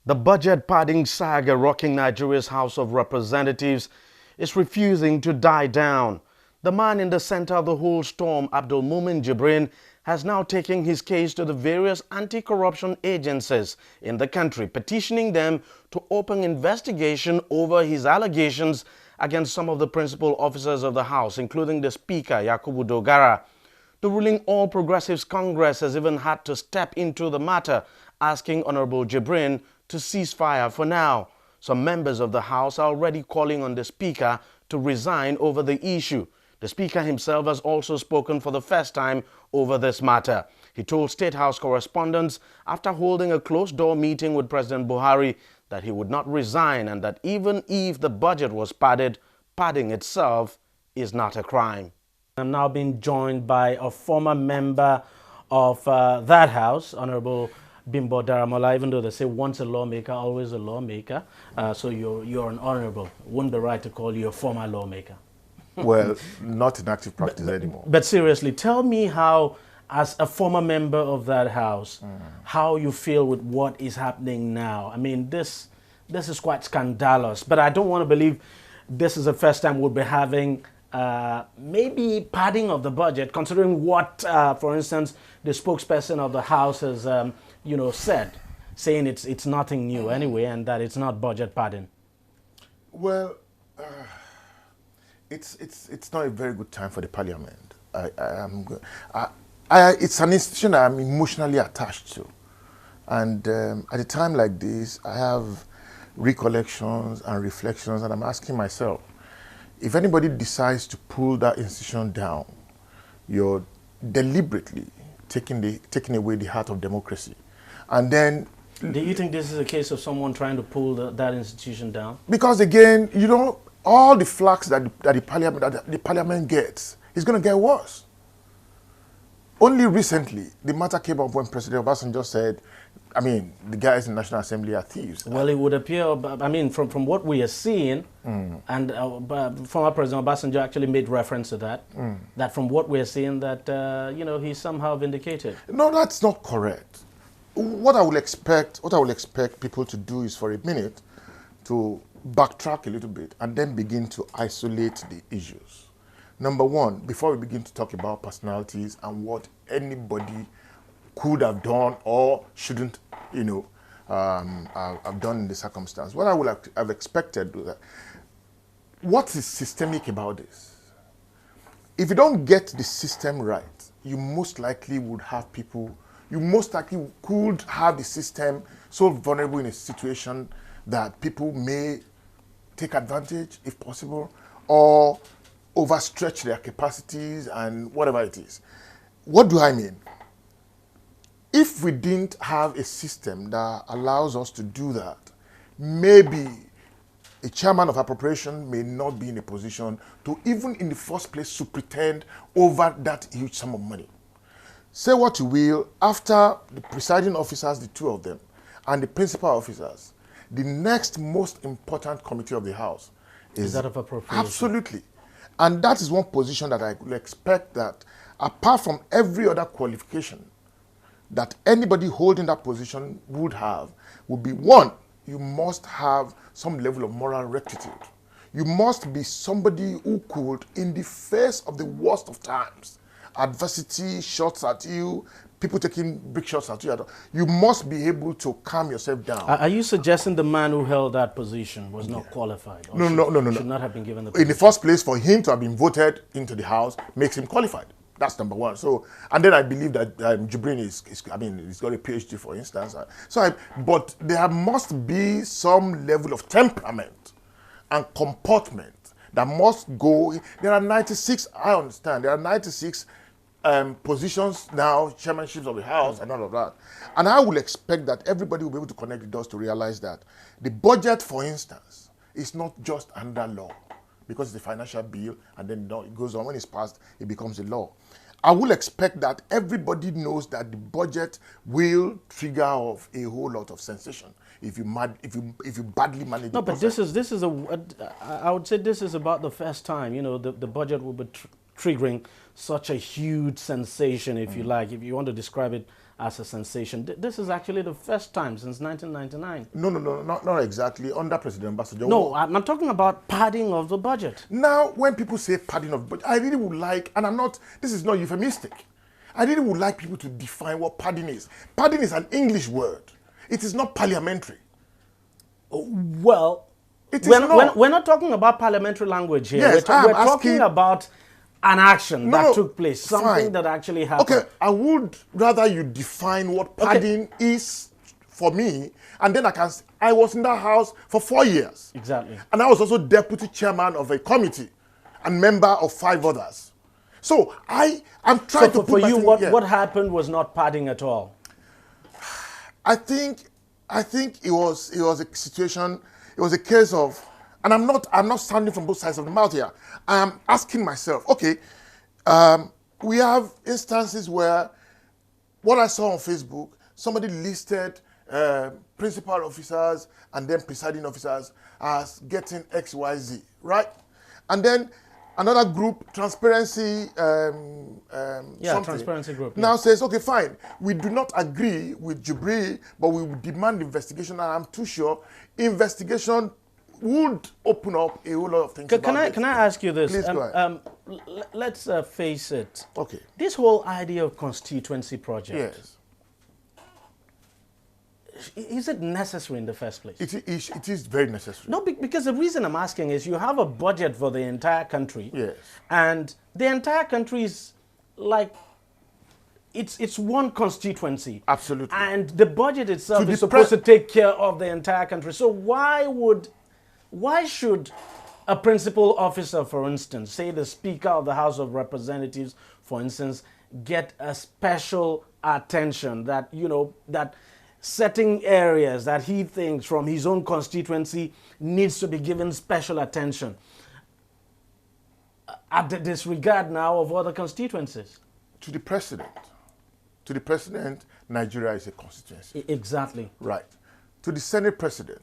The budget padding saga rocking Nigeria's House of Representatives is refusing to die down. The man in the center of the whole storm, Abdul Mumin Jibrin, has now taken his case to the various anti-corruption agencies in the country, petitioning them to open investigation over his allegations against some of the principal officers of the House, including the Speaker, Yakubu Dogara. The ruling All Progressives Congress has even had to step into the matter, asking Honorable Jibrin to cease fire for now. Some members of the House are already calling on the Speaker to resign over the issue. The Speaker himself has also spoken for the first time over this matter. He told State House correspondents after holding a closed-door meeting with President Buhari that he would not resign and that even if the budget was padded, padding itself is not a crime. I'm now being joined by a former member of that house, Honorable Bimbo Daramola, even though they say once a lawmaker, always a lawmaker. So you're an honorable. Wouldn't be right to call you a former lawmaker. Well, not in active practice anymore. But seriously, tell me how, as a former member of that house, how you feel with what is happening now. I mean, this is quite scandalous, but I don't want to believe this is the first time we'll be having maybe padding of the budget, considering what, for instance, the spokesperson of the House has, said, saying it's nothing new anyway, and that it's not budget padding. Well, it's not a very good time for the Parliament. It's an institution I'm emotionally attached to, and at a time like this, I have recollections and reflections, and I'm asking myself, if anybody decides to pull that institution down, you're deliberately taking away the heart of democracy. And then... Do you think this is a case of someone trying to pull that institution down? Because again, all the flax that the parliament gets is going to get worse. Only recently, the matter came up when President Obasanjo said, the guys in the National Assembly are thieves. Well, it would appear, from what we are seeing, and former President Obasanjo actually made reference to that, that from what we are seeing that, he's somehow vindicated. No, that's not correct. What I will expect people to do is for a minute to backtrack a little bit and then begin to isolate the issues. Number one, before we begin to talk about personalities and what anybody could have done or shouldn't, have done in the circumstance, what I would have expected was that, what is systemic about this? If you don't get the system right, you most likely would have people, you most likely could have the system so vulnerable in a situation that people may take advantage, if possible, or overstretch their capacities and whatever it is. What do I mean? If we didn't have a system that allows us to do that, maybe a chairman of appropriation may not be in a position to even in the first place to pretend over that huge sum of money. Say what you will, after the presiding officers, the two of them, and the principal officers, the next most important committee of the House is that of appropriation. Absolutely. And that is one position that I would expect that, apart from every other qualification that anybody holding that position would have, would be one, you must have some level of moral rectitude. You must be somebody who could, in the face of the worst of times, adversity, shots at you, people taking big shots at you, you must be able to calm yourself down. Are you suggesting the man who held that position was not qualified? Or No. Should not have been given the position? In the first place, for him to have been voted into the House makes him qualified. That's number one. So, and then I believe that Jibrin he's got a PhD, for instance. But there must be some level of temperament and comportment that must go. There are 96, I understand, there are 96 positions now, chairmanships of the House and all of that. And I will expect that everybody will be able to connect the dots to realize that the budget, for instance, is not just under law, because it's a financial bill and then it goes on. When it's passed, it becomes a law. I will expect that everybody knows that the budget will trigger off a whole lot of sensation if you badly manage. No, but this is I would say this is about the first time the budget will be triggering such a huge sensation, if you like, if you want to describe it as a sensation. This is actually the first time since 1999. No, not exactly. Under President Ambassador. No, I'm talking about padding of the budget. Now, when people say padding of budget, I really would like, and this is not euphemistic. I really would like people to define what padding is. Padding is an English word. It is not parliamentary. Well, it is not. We're not talking about parliamentary language here. Yes, we're talking about an action that took place, something that actually happened. Okay, I would rather you define what padding is for me, and then I was in that house for 4 years. Exactly. And I was also deputy chairman of a committee and member of 5 others. So I'm trying to put for you, what happened was not padding at all. I think it was a situation, it was a case of, and I'm not standing from both sides of the mouth here. I am asking myself, okay, we have instances where what I saw on Facebook, somebody listed principal officers and then presiding officers as getting XYZ, right? And then another group, transparency, transparency group, now says, okay, fine, we do not agree with Jibril, but we will demand investigation, and I'm too sure investigation would open up a whole lot of things. Can I ask you this? Please go ahead. Let's face it. Okay. This whole idea of constituency project. Yes. Is it necessary in the first place? It is very necessary. No, because the reason I'm asking is you have a budget for the entire country. Yes. And the entire country is like, it's one constituency. Absolutely. And the budget itself is supposed to take care of the entire country. So why should a principal officer, for instance, say the Speaker of the House of Representatives, for instance, get a special attention that, that certain areas that he thinks from his own constituency needs to be given special attention at the disregard now of other constituencies? To the president, Nigeria is a constituency. Exactly. Right. To the Senate president,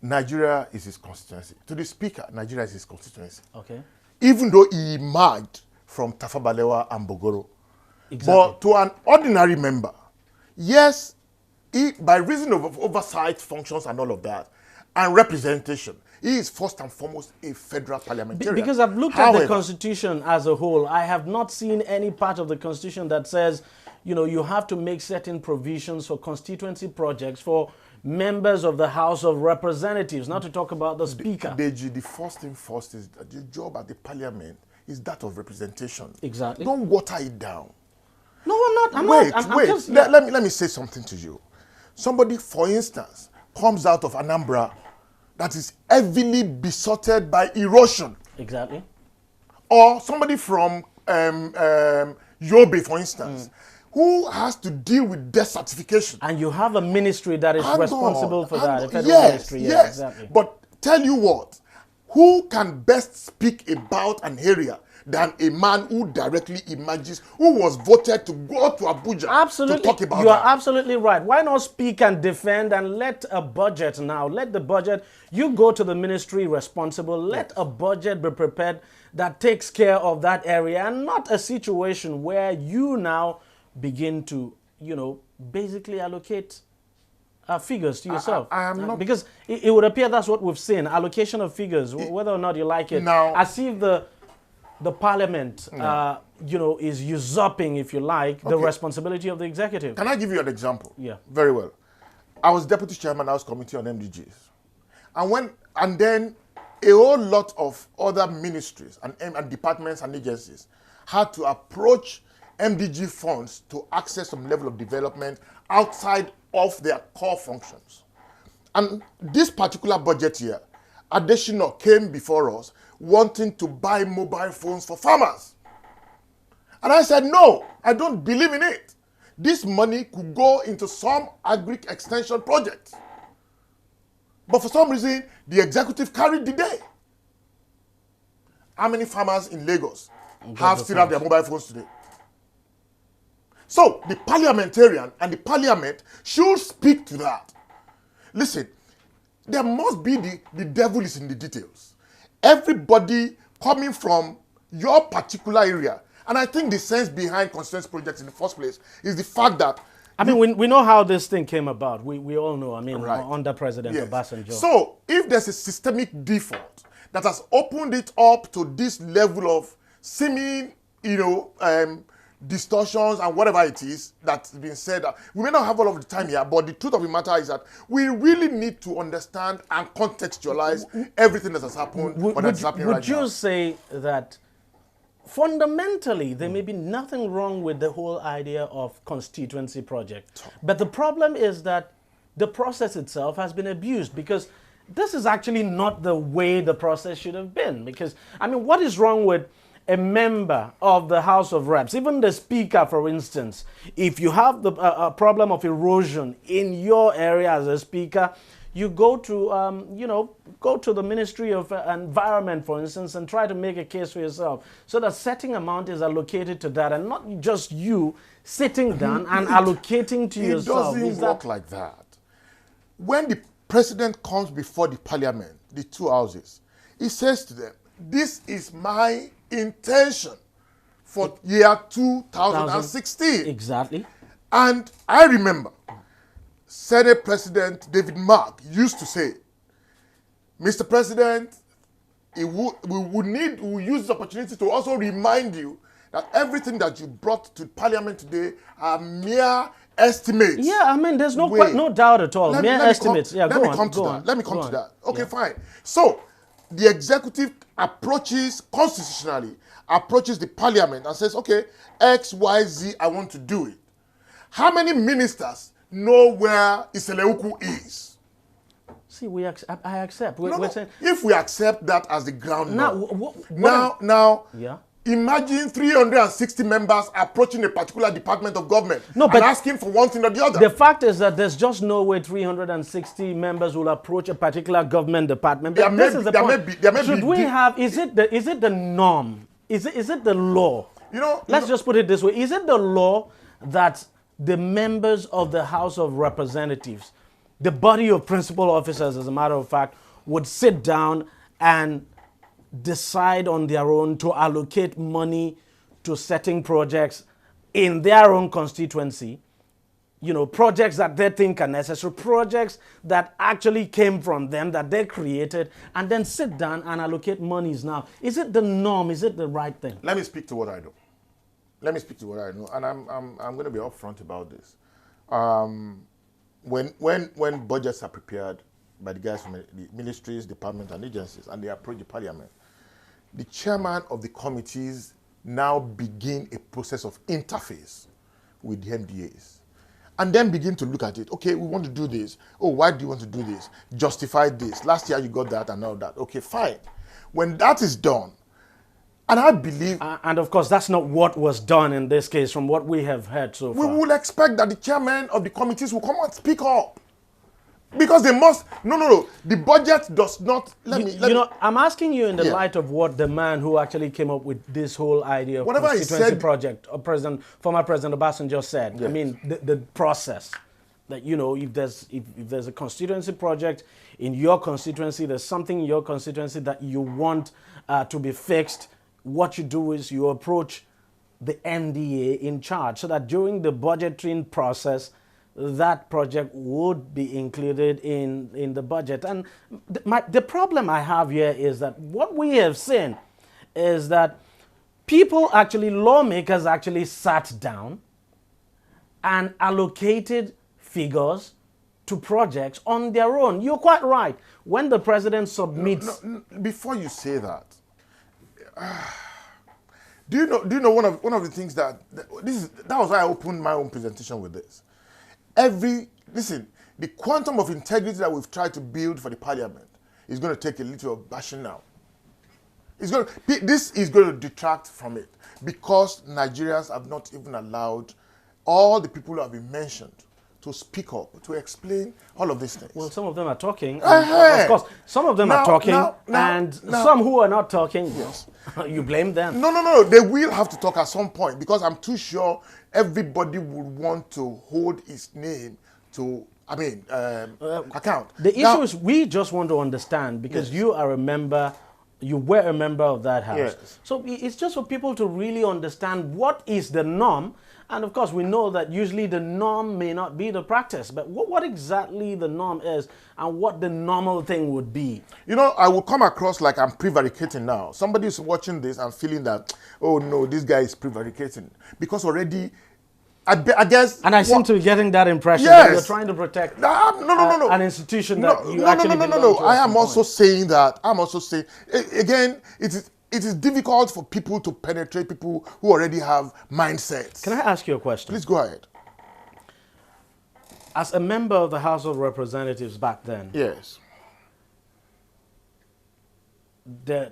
Nigeria is his constituency. To the Speaker, Nigeria is his constituency. Okay. Even though he emerged from Tafawa Balewa and Bogoro. Exactly. But to an ordinary member, yes, by reason of oversight functions and all of that, and representation, he is first and foremost a federal parliamentarian. Because I've looked at the Constitution as a whole, I have not seen any part of the Constitution that says, you have to make certain provisions for constituency projects for members of the House of Representatives, not to talk about the Speaker. DEJI, the first thing first is that the job at the parliament is that of representation. Exactly. Don't water it down. No, I'm not. Wait. I'm just, let me say something to you. Somebody, for instance, comes out of Anambra that is heavily besotted by erosion. Exactly. Or somebody from Yobe, for instance, who has to deal with desertification. And you have a ministry that is responsible for that. A federal ministry. Yes. Exactly. But tell you what, who can best speak about an area than a man who directly emerges, who was voted to go to Abuja to talk about You are absolutely right. Why not speak and defend and let a budget now, let the budget, you go to the ministry responsible, let a budget be prepared that takes care of that area, and not a situation where you now begin to, basically allocate figures to yourself. I am not... Because it would appear that's what we've seen, allocation of figures, whether or not you like it. Now, as if the parliament, is usurping, if you like, the responsibility of the executive. Can I give you an example? Yeah. Very well. I was deputy chairman of the House Committee on MDGs. And then a whole lot of other ministries and departments and agencies had to approach MDG funds to access some level of development outside of their core functions. And this particular budget year, Adesina came before us wanting to buy mobile phones for farmers. And I said, no, I don't believe in it. This money could go into some agri extension projects. But for some reason, the executive carried the day. How many farmers in Lagos still have their mobile phones today? So the parliamentarian and the parliament should speak to that. Listen, there must be the devil is in the details. Everybody coming from your particular area, and I think the sense behind constituency projects in the first place is the fact that I mean, we know how this thing came about. We all know, I mean, Right. under President Obasanjo. So, if there's a systemic default that has opened it up to this level of seeming, distortions and whatever it is that's been said, we may not have all of the time here, but the truth of the matter is that we really need to understand and contextualize everything that has happened or that's happening right now. Would you say that fundamentally, there may be nothing wrong with the whole idea of constituency project. But the problem is that the process itself has been abused, because this is actually not the way the process should have been. Because, I mean, what is wrong with a member of the House of Reps, even the Speaker, for instance? If you have a problem of erosion in your area as a Speaker, you go to, go to the Ministry of Environment, for instance, and try to make a case for yourself, so that certain amount is allocated to that, and not just you sitting down and allocating to yourself. It doesn't work like that. When the president comes before the parliament, the two houses, he says to them, this is my intention for year 2016. Exactly. And I remember Senate President David Mark used to say, Mr. President, we will use this opportunity to also remind you that everything that you brought to Parliament today are mere estimates. Yeah, I mean, there's no doubt at all. Mere estimates. Let me come to that. Okay, fine. So, the executive approaches constitutionally, approaches the Parliament and says, okay, X, Y, Z, I want to do it. How many ministers know where Iseleuku is? See, I accept. If we accept that as the ground now, imagine 360 members approaching a particular department of government and asking for one thing or the other. The fact is that there's just no way 360 members will approach a particular government department. But this is the point. Should we have? Is it the norm? Is it the law? Let's just put it this way: is it the law that the members of the House of Representatives, the body of principal officers, as a matter of fact, would sit down and decide on their own to allocate money to certain projects in their own constituency, projects that they think are necessary, projects that actually came from them, that they created, and then sit down and allocate monies now? Is it the norm? Is it the right thing? Let me speak to what I do. And I'm going to be upfront about this. When budgets are prepared by the guys from the ministries, departments, and agencies, and they approach the Parliament, the chairman of the committees now begin a process of interface with the MDAs, and then begin to look at it. Okay, we want to do this. Oh, why do you want to do this? Justify this. Last year you got that and all that. Okay, fine. When that is done, and I believe... and of course, that's not what was done in this case, from what we have heard so far. We will expect that the chairman of the committees will come and speak up. Because they must... No. The budget does not... I'm asking you in the light of what the man who actually came up with this whole idea of constituency project, former President Obasanjo said. Yes. I mean, the process. That, if there's a constituency project in your constituency, there's something in your constituency that you want to be fixed, what you do is you approach the MDA in charge, so that during the budgeting process, that project would be included in the budget. And the problem I have here is that what we have seen is that lawmakers actually sat down and allocated figures to projects on their own. You're quite right. When the president submits... Before you say that, do you know one of the things that was why I opened my own presentation with this. The quantum of integrity that we've tried to build for the Parliament is going to take a little of bashing now. This is going to detract from it, because Nigerians have not even allowed all the people who have been mentioned to speak up, to explain all of these things. Well, some of them are talking. Of course, some of them are talking, and some who are not talking, yes, you blame them. No. They will have to talk at some point, because I'm too sure everybody would want to hold his name to, account. The issue is we just want to understand, because you are a member You were a member of that house. Yes. So it's just for people to really understand what is the norm. And of course, we know that usually the norm may not be the practice, but what exactly the norm is and what the normal thing would be. You know, I will come across like I'm prevaricating now. Somebody is watching this and feeling that, oh no, this guy is prevaricating. Because already, I guess... And I seem to be getting that impression yes, that you're trying to protect an institution that you no, actually belong to. I am also saying that. I'm also saying, again, it is difficult for people to penetrate people who already have mindsets. Can I ask you a question? Please go ahead. As a member of the House of Representatives back then, Yes.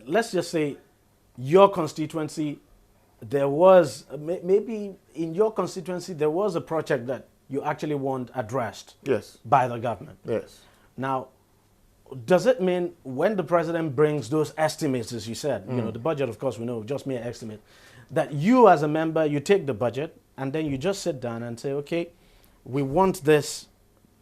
Let's just say your constituency, there was, maybe in your constituency, there was a project that you actually want addressed Yes. by the government. Yes. Now, does it mean when the president brings those estimates, as you said, you know, the budget, of course, we know, just mere estimate, that you as a member, you take the budget and then you just sit down and say, okay, we want this,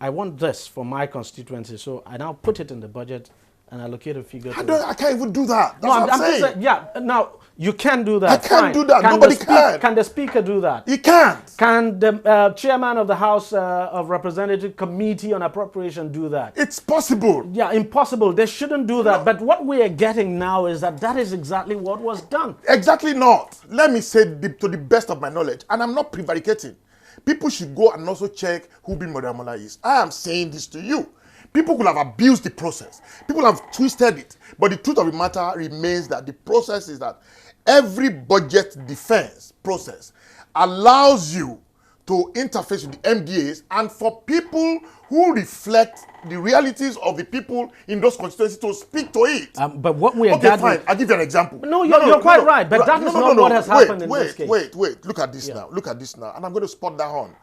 I want this for my constituency, so I now put it in the budget and allocate a figure. I can't even do that. That's No, what I'm just saying. saying, yeah, now, you can do that. I can't fine. do that. Can Nobody can. can. Can the speaker do that? He can't. Can the chairman of the House of Representative Committee on Appropriation do that? It's possible. Yeah, impossible. They shouldn't do that. But what we are getting now is that is exactly what was done. Exactly not. Let me say to the best of my knowledge, and I'm not prevaricating. People should go and also check who Bin Modamola is. I am saying this to you. People could have abused the process. People have twisted it. But the truth of the matter remains that the process is that every budget defense process allows you to interface with the MDAs, and for people who reflect the realities of the people in those constituencies to speak to it. But what we are okay, gathering... fine. I'll give you an example. No, you're quite right. But that is not what has happened in this case. Wait. Look at this now. Look at this now. And I'm going to spot that on.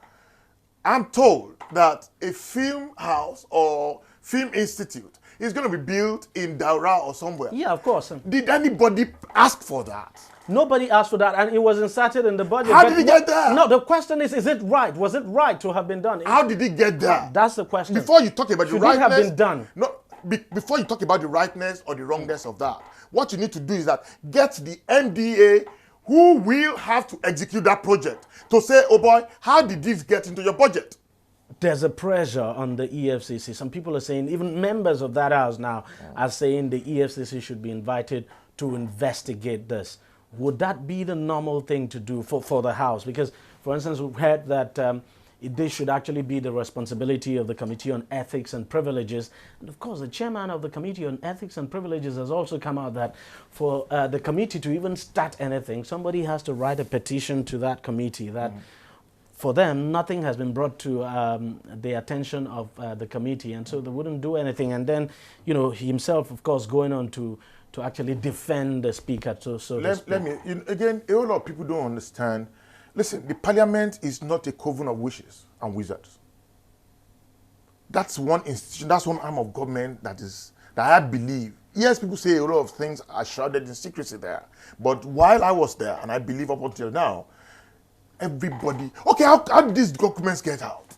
I'm told that a film house or film institute is going to be built in Daura or somewhere. Yeah, of course. Did anybody ask for that? Nobody asked for that, and it was inserted in the budget. How did it get there? No, the question is it right? Was it right to have been done? How did it get there? That's the question. Before you talk about the rightness... Should it have been done? No, before you talk about the rightness or the wrongness of that, what you need to do is that get the MDA who will have to execute that project to say, oh boy, how did this get into your budget? There's a pressure on the EFCC. Some people are saying, even members of that house now are saying the EFCC should be invited to investigate this. Would that be the normal thing to do for the house? Because, for instance, we've heard that this should actually be the responsibility of the Committee on Ethics and Privileges. And of course, the chairman of the Committee on Ethics and Privileges has also come out that for the committee to even start anything, somebody has to write a petition to that committee that for them, nothing has been brought to the attention of the committee, and so they wouldn't do anything. And then, you know, himself, of course, going on to actually defend the speaker. Let me, again, a whole lot of people don't understand. Listen, the parliament is not a coven of witches and wizards. That's one institution, that's one arm of government that I believe. Yes, people say a lot of things are shrouded in secrecy there. But while I was there, and I believe up until now, everybody, okay, how did these documents get out?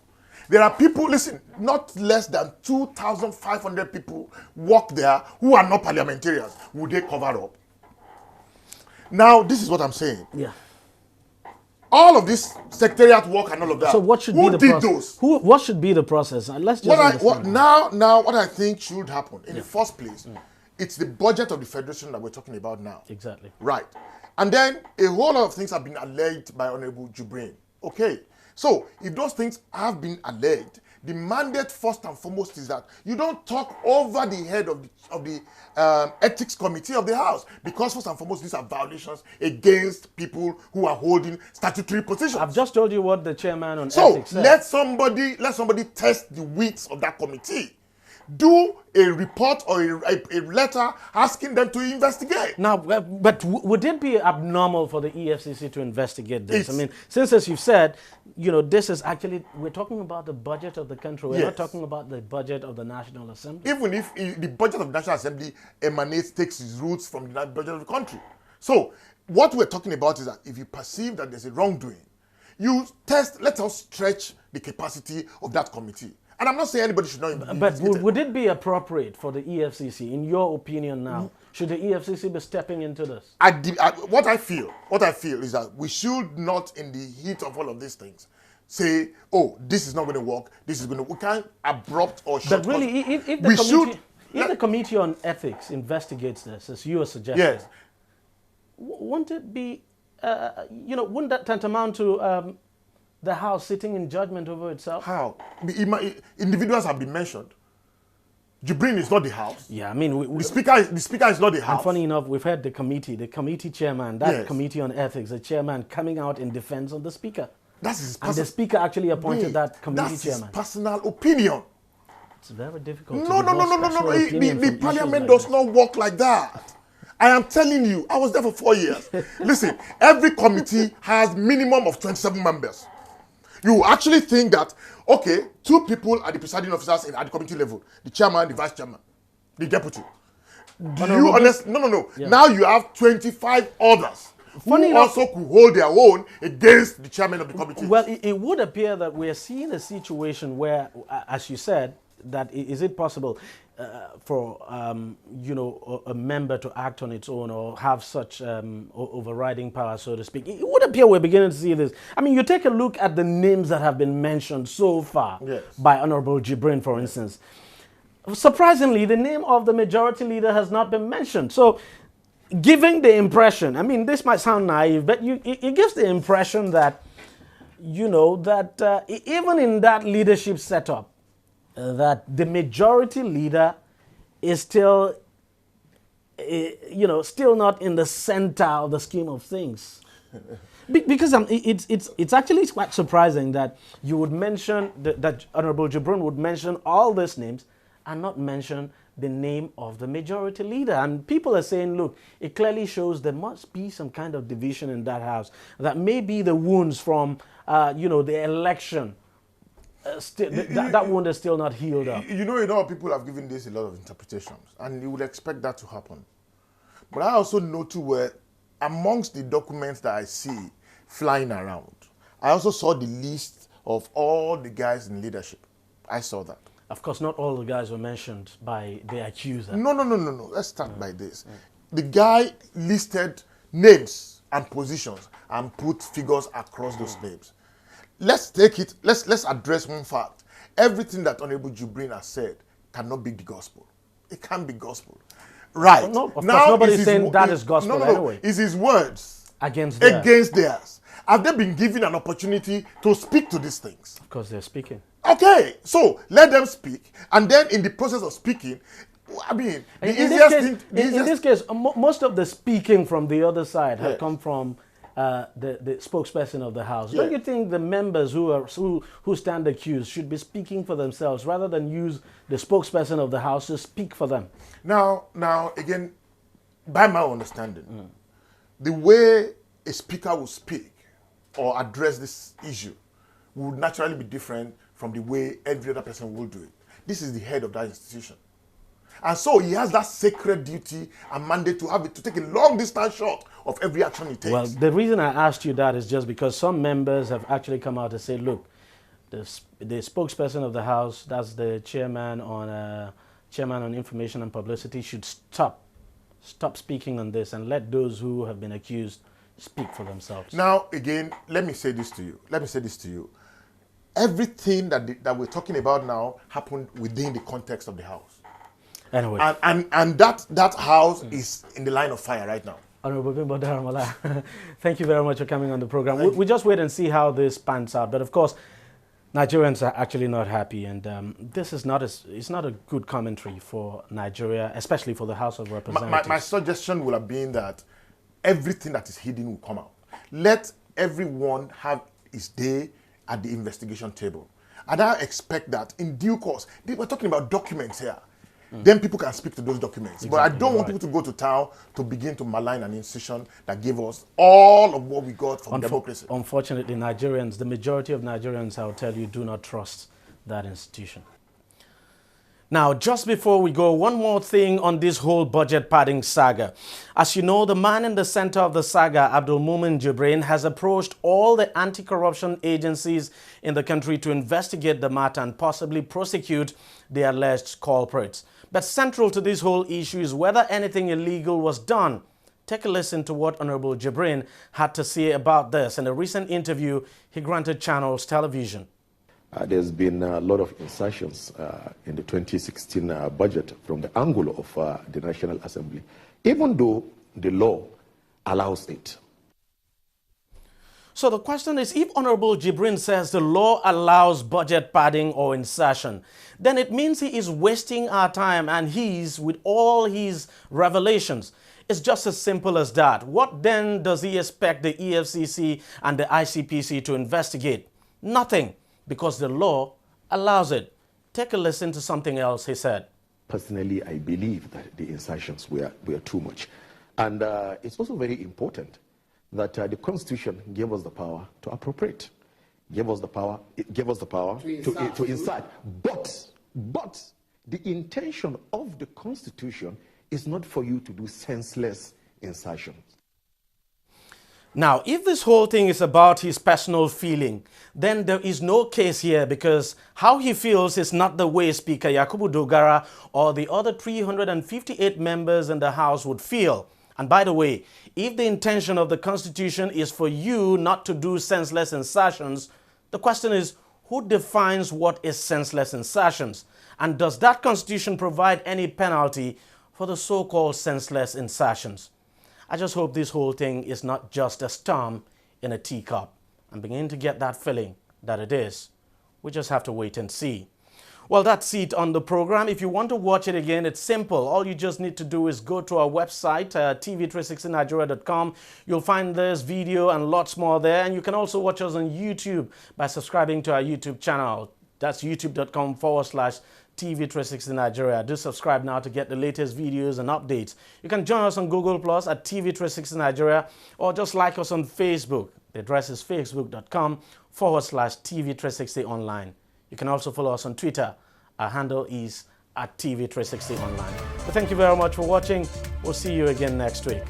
There are people, listen, not less than 2,500 people work there who are not parliamentarians. Would they cover up? Now, this is what I'm saying. Yeah. All of this secretariat work and all of that. So what should be the process? What should be the process? Let's just now what I think should happen in the first place, it's the budget of the federation that we're talking about now. Exactly. Right. And then a whole lot of things have been alleged by Honorable Jibrin. Okay. So if those things have been alleged, the mandate first and foremost is that you don't talk over the head of the ethics committee of the House, because first and foremost these are violations against people who are holding statutory positions. I've just told you what the chairman on ethics said. So let somebody test the width of that committee. Do a report or a letter asking them to investigate. Now, but would it be abnormal for the EFCC to investigate this? I mean, since, as you've said, you know, this is actually, we're talking about the budget of the country. We're not talking about the budget of the National Assembly. Even if the budget of the National Assembly takes its roots from the budget of the country. So, what we're talking about is that if you perceive that there's a wrongdoing, you test, let us stretch the capacity of that committee. And I'm not saying anybody should not be But investigated. would it be appropriate for the EFCC, in your opinion now, should the EFCC be stepping into this? What I feel is that we should not, in the heat of all of these things, say, oh, this is not going to work, this is going to, we can't abrupt or short. But really, if the Committee on Ethics investigates this, as you are suggesting, yes, wouldn't it be, wouldn't that tantamount to the House sitting in judgment over itself? how? Individuals have been mentioned. Jibrin is not the House. Yeah, I mean, the speaker is not the House. And funny enough, we've had the committee chairman, that Committee on Ethics, the chairman coming out in defense of the speaker. That's his and the speaker actually appointed that committee that's chairman. His personal opinion. It's very difficult. No. The parliament does not work like that. I am telling you, I was there for 4 years. Listen, every committee has minimum of 27 members. You actually think that, okay, 2 people are the presiding officers at the committee level, the chairman, the vice chairman, the deputy. Do you understand? No. Yeah. Now you have 25 others who also could hold their own against the chairman of the committee. Well, it would appear that we're seeing a situation where, as you said, that is it possible for a member to act on its own or have such overriding power, so to speak? It would appear we're beginning to see this. I mean, you take a look at the names that have been mentioned so far by Honorable Jibrin, for instance. Surprisingly, the name of the majority leader has not been mentioned. So, giving the impression, I mean, this might sound naive, but it gives the impression that, even in that leadership setup, that the majority leader is still, still not in the center of the scheme of things. Because it's actually quite surprising that you would mention, that Honorable Jibrin would mention all these names and not mention the name of the majority leader. And people are saying, look, it clearly shows there must be some kind of division in that house. That maybe the wounds from, the election, that wound is still not healed up. People have given this a lot of interpretations, and you would expect that to happen. But I also know too where, amongst the documents that I see flying around, I also saw the list of all the guys in leadership. I saw that. Of course, not all the guys were mentioned by the accuser. No. Let's start by this. The guy listed names and positions and put figures across those names. Let's take it, let's address one fact. Everything that Honorable Jibrin has said cannot be the gospel. It can't be gospel. Right. No, of course, nobody's saying that is gospel anyway. It's his words against theirs. Have they been given an opportunity to speak to these things? Of course, they're speaking. Okay, so let them speak, and then in the process of speaking, I mean, in this case, most of the speaking from the other side have come from the spokesperson of the House. Don't you think the members who stand accused should be speaking for themselves rather than use the spokesperson of the House to speak for them? Now again, by my understanding, the way a speaker will speak or address this issue would naturally be different from the way every other person will do it. This is the head of that institution. And so he has that sacred duty and mandate to take a long distance shot of every action he takes. Well, the reason I asked you that is just because some members have actually come out and said, look, the spokesperson of the House, that's the chairman on information and publicity, should stop speaking on this and let those who have been accused speak for themselves. Now, again, let me say this to you. Everything that we're talking about now happened within the context of the House. Anyway. And that House is in the line of fire right now. Honorable Bimbo Daramala, thank you very much for coming on the program. We just wait and see how this pans out. But of course, Nigerians are actually not happy, and this is it's not a good commentary for Nigeria, especially for the House of Representatives. My suggestion would have been that everything that is hidden will come out. Let everyone have his day at the investigation table. And I expect that in due course, we're talking about documents here. Then people can speak to those documents. Exactly, but I don't want people to go to town to begin to malign an institution that gave us all of what we got from democracy. Unfortunately, Nigerians, the majority of Nigerians, I will tell you, do not trust that institution. Now, just before we go, one more thing on this whole budget padding saga. As you know, the man in the center of the saga, Abdul Mumin Jibrin, has approached all the anti-corruption agencies in the country to investigate the matter and possibly prosecute the alleged culprits. But central to this whole issue is whether anything illegal was done. Take a listen to what Honorable Jibrin had to say about this in a recent interview he granted Channels Television. There's been a lot of insertions in the 2016 budget from the angle of the National Assembly, even though the law allows it. So the question is, if Honorable Jibrin says the law allows budget padding or insertion, then it means he is wasting our time and he's, with all his revelations, it's just as simple as that. What then does he expect the EFCC and the ICPC to investigate? Nothing. Because the law allows it. Take a listen to something else he said. Personally, I believe that the insertions were too much. And it's also very important that the Constitution gave us the power to appropriate. Gave us the power to insert. But the intention of the Constitution is not for you to do senseless insertions. Now, if this whole thing is about his personal feeling, then there is no case here, because how he feels is not the way Speaker Yakubu Dogara or the other 358 members in the House would feel. And by the way, if the intention of the Constitution is for you not to do senseless insertions, the question is, who defines what is senseless insertions? And does that Constitution provide any penalty for the so-called senseless insertions? I just hope this whole thing is not just a storm in a teacup. I'm beginning to get that feeling that it is. We just have to wait and see. Well, that's it on the program. If you want to watch it again, it's simple. All you just need to do is go to our website, tv360nigeria.com. You'll find this video and lots more there. And you can also watch us on YouTube by subscribing to our YouTube channel. That's youtube.com/TV360 Nigeria. Do subscribe now to get the latest videos and updates. You can join us on Google Plus at TV360 Nigeria, or just like us on Facebook. The address is facebook.com/TV360 Online. You can also follow us on Twitter. Our handle is @TV360 Online. So thank you very much for watching. We'll see you again next week.